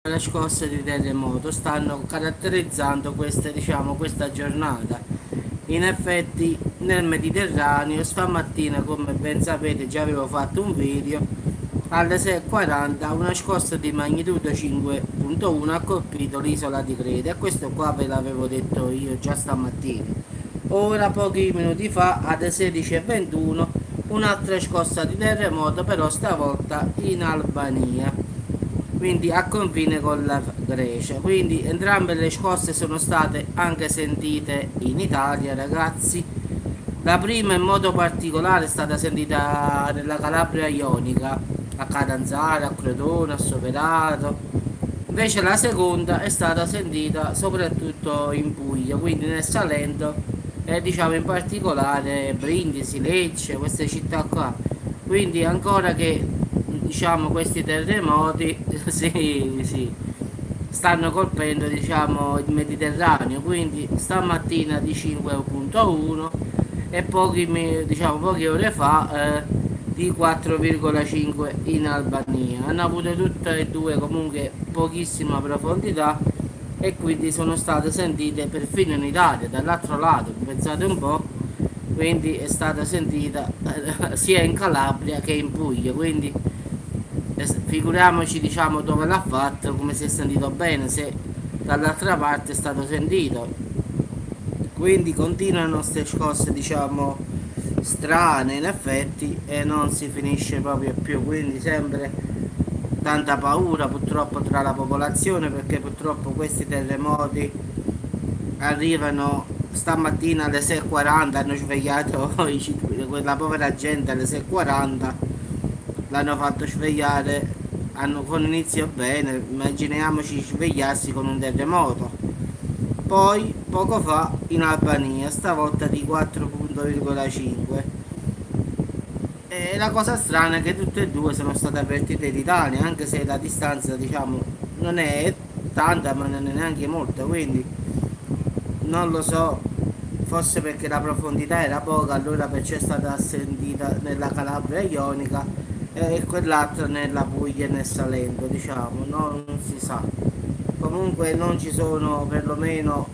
le scosse di terremoto stanno caratterizzando questa giornata. In effetti nel Mediterraneo stamattina, come ben sapete, già avevo fatto un video, alle 6:40 una scossa di magnitudo 5.1 ha colpito l'isola di Creta, e questo qua ve l'avevo detto io già stamattina. Ora, pochi minuti fa, alle 16:21, un'altra scossa di terremoto, però stavolta in Albania, quindi a confine con la Grecia. Quindi entrambe le scosse sono state anche sentite in Italia, ragazzi. La prima in modo particolare è stata sentita nella Calabria Ionica, a Catanzaro, a Crotone, a Soverato. Invece la seconda è stata sentita soprattutto in Puglia, quindi nel Salento, e diciamo in particolare Brindisi, Lecce, queste città qua. Quindi ancora che diciamo questi terremoti sì, sì, stanno colpendo diciamo il Mediterraneo, quindi stamattina di 5.1 e poche ore fa di 4,5 in Albania. Hanno avuto tutte e due comunque pochissima profondità e quindi sono state sentite perfino in Italia, dall'altro lato, pensate un po', quindi è stata sentita sia in Calabria che in Puglia, quindi figuriamoci diciamo dove l'ha fatto, come si è sentito bene, se dall'altra parte è stato sentito. Quindi continuano queste scosse diciamo strane in effetti e non si finisce proprio più, quindi sempre tanta paura purtroppo tra la popolazione, perché purtroppo questi terremoti arrivano stamattina alle 6:40, hanno svegliato quella povera gente alle 6:40, l'hanno fatto svegliare, con inizio bene, immaginiamoci svegliarsi con un terremoto. Poi poco fa in Albania, stavolta di 4,5. E la cosa strana è che tutte e due sono state avvertite in Italia, anche se la distanza diciamo non è tanta ma non è neanche molta, quindi non lo so, forse perché la profondità era poca, allora perciò è stata sentita nella Calabria Ionica e quell'altra nella Puglia e nel Salento, diciamo, non si sa. Comunque non ci sono, perlomeno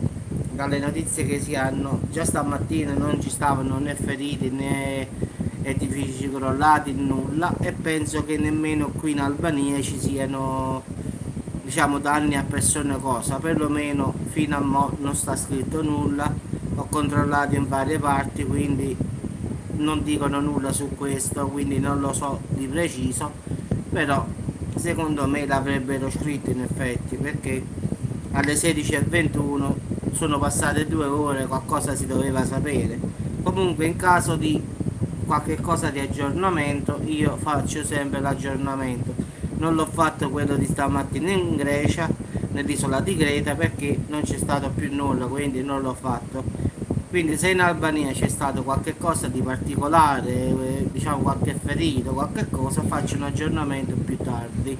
dalle notizie che si hanno, già stamattina non ci stavano né feriti né edifici crollati, nulla, e penso che nemmeno qui in Albania ci siano diciamo danni a persone, cosa, perlomeno fino a mo' non sta scritto nulla. Ho controllato in varie parti, quindi non dicono nulla su questo, quindi non lo so di preciso, però secondo me l'avrebbero scritto in effetti, perché alle 16:21 sono passate 2 ore, qualcosa si doveva sapere. Comunque in caso di qualche cosa di aggiornamento io faccio sempre l'aggiornamento. Non l'ho fatto quello di stamattina in Grecia, nell'isola di Creta, perché non c'è stato più nulla, quindi non l'ho fatto. Quindi se in Albania c'è stato qualche cosa di particolare, diciamo qualche ferito, qualche cosa, faccio un aggiornamento più tardi,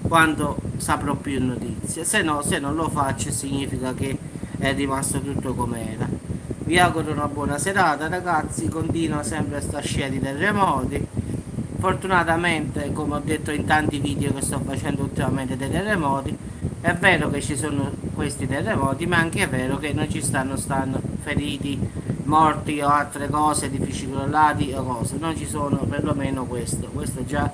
quando saprò più notizie. Se no, se non lo faccio significa che è rimasto tutto com'era. Vi auguro una buona serata ragazzi, continua sempre sta scia di terremoti. Fortunatamente, come ho detto in tanti video che sto facendo ultimamente dei terremoti, è vero che ci sono questi terremoti, ma anche è vero che non ci stanno feriti, morti o altre cose, edifici crollati o cose. Non ci sono, perlomeno questo. Questo già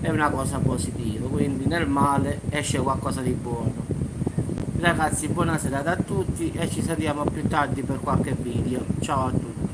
è una cosa positiva, quindi nel male esce qualcosa di buono. Ragazzi, buona serata a tutti e ci sentiamo più tardi per qualche video. Ciao a tutti.